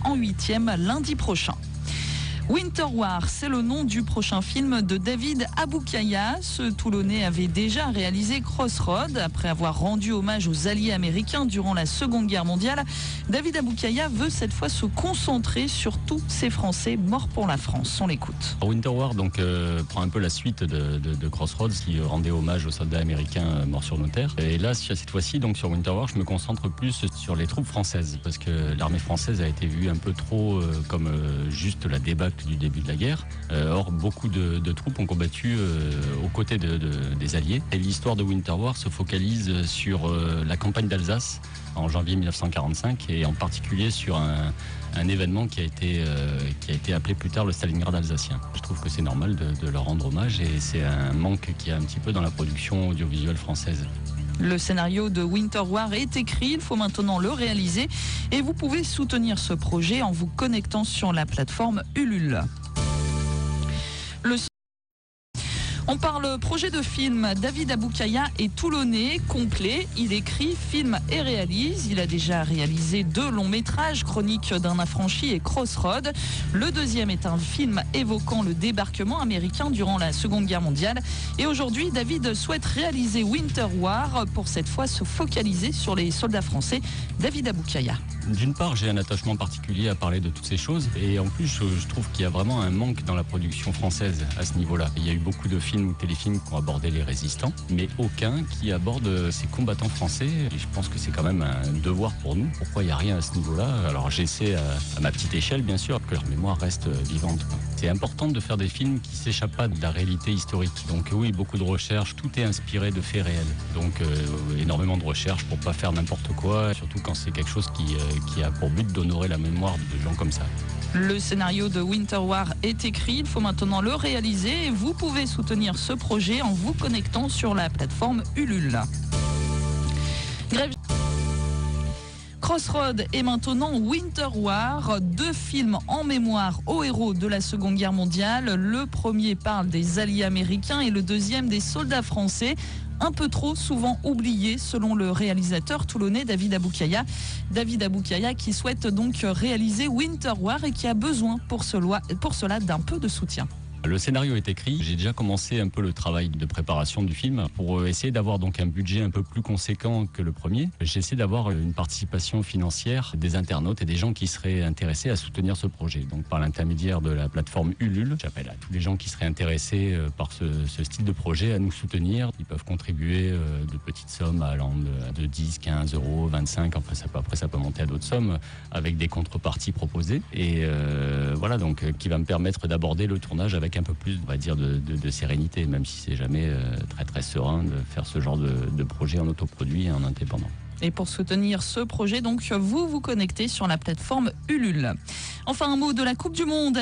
en 8e lundi prochain. Winter War, c'est le nom du prochain film de David Aboukaya. Ce Toulonnais avait déjà réalisé Crossroad. Après avoir rendu hommage aux alliés américains durant la Seconde Guerre mondiale, David Aboukaya veut cette fois se concentrer sur tous ces Français morts pour la France. On l'écoute. Winter War prend un peu la suite de Crossroads qui rendait hommage aux soldats américains morts sur nos terres. Et là, cette fois-ci, donc sur Winter War, je me concentre plus sur les troupes françaises parce que l'armée française a été vue un peu trop comme juste la débâcle du début de la guerre. Or, beaucoup de troupes ont combattu aux côtés des Alliés. Et l'histoire de Winter War se focalise sur la campagne d'Alsace en janvier 1945 et en particulier sur un événement qui a été appelé plus tard le Stalingrad alsacien. Je trouve que c'est normal de leur rendre hommage et c'est un manque qu'il y a un petit peu dans la production audiovisuelle française. Le scénario de Winter War est écrit, il faut maintenant le réaliser et vous pouvez soutenir ce projet en vous connectant sur la plateforme Ulule. On parle projet de film. David Aboukaya est toulonnais, complet. Il écrit, filme et réalise. Il a déjà réalisé 2 longs métrages, Chronique d'un affranchi et Crossroad. Le deuxième est un film évoquant le débarquement américain durant la Seconde Guerre mondiale. Et aujourd'hui, David souhaite réaliser Winter War pour cette fois se focaliser sur les soldats français. David Aboukaya. D'une part, j'ai un attachement particulier à parler de toutes ces choses et en plus, je trouve qu'il y a vraiment un manque dans la production française à ce niveau-là. Il y a eu beaucoup de films ou téléfilms qui ont abordé les résistants, mais aucun qui aborde ces combattants français. Et je pense que c'est quand même un devoir pour nous. Pourquoi il n'y a rien à ce niveau-là? Alors j'essaie à ma petite échelle, bien sûr, que leur mémoire reste vivante. C'est important de faire des films qui ne s'échappent pas de la réalité historique. Donc oui, beaucoup de recherches, tout est inspiré de faits réels. Donc énormément de recherches pour ne pas faire n'importe quoi, surtout quand c'est quelque chose qui a pour but d'honorer la mémoire de gens comme ça. Le scénario de Winter War est écrit, il faut maintenant le réaliser et vous pouvez soutenir ce projet en vous connectant sur la plateforme Ulule. Crossroad et maintenant Winter War, 2 films en mémoire aux héros de la Seconde Guerre mondiale. Le premier parle des alliés américains et le deuxième des soldats français. Un peu trop souvent oublié selon le réalisateur toulonnais David Aboukaya. David Aboukaya qui souhaite donc réaliser Winter War et qui a besoin pour cela d'un peu de soutien. Le scénario est écrit, j'ai déjà commencé un peu le travail de préparation du film pour essayer d'avoir donc un budget un peu plus conséquent que le premier. J'essaie d'avoir une participation financière des internautes et des gens qui seraient intéressés à soutenir ce projet. Donc par l'intermédiaire de la plateforme Ulule, j'appelle à tous les gens qui seraient intéressés par ce style de projet à nous soutenir. Ils peuvent contribuer de petites sommes allant de 10, 15 euros, 25, après ça peut monter à d'autres sommes avec des contreparties proposées. Et voilà, donc qui va me permettre d'aborder le tournage avec un peu plus, on va dire, de sérénité, même si c'est jamais très très serein de faire ce genre de projet en autoproduit et en indépendant. Et pour soutenir ce projet, donc, vous connectez sur la plateforme Ulule. Enfin, un mot de la Coupe du Monde.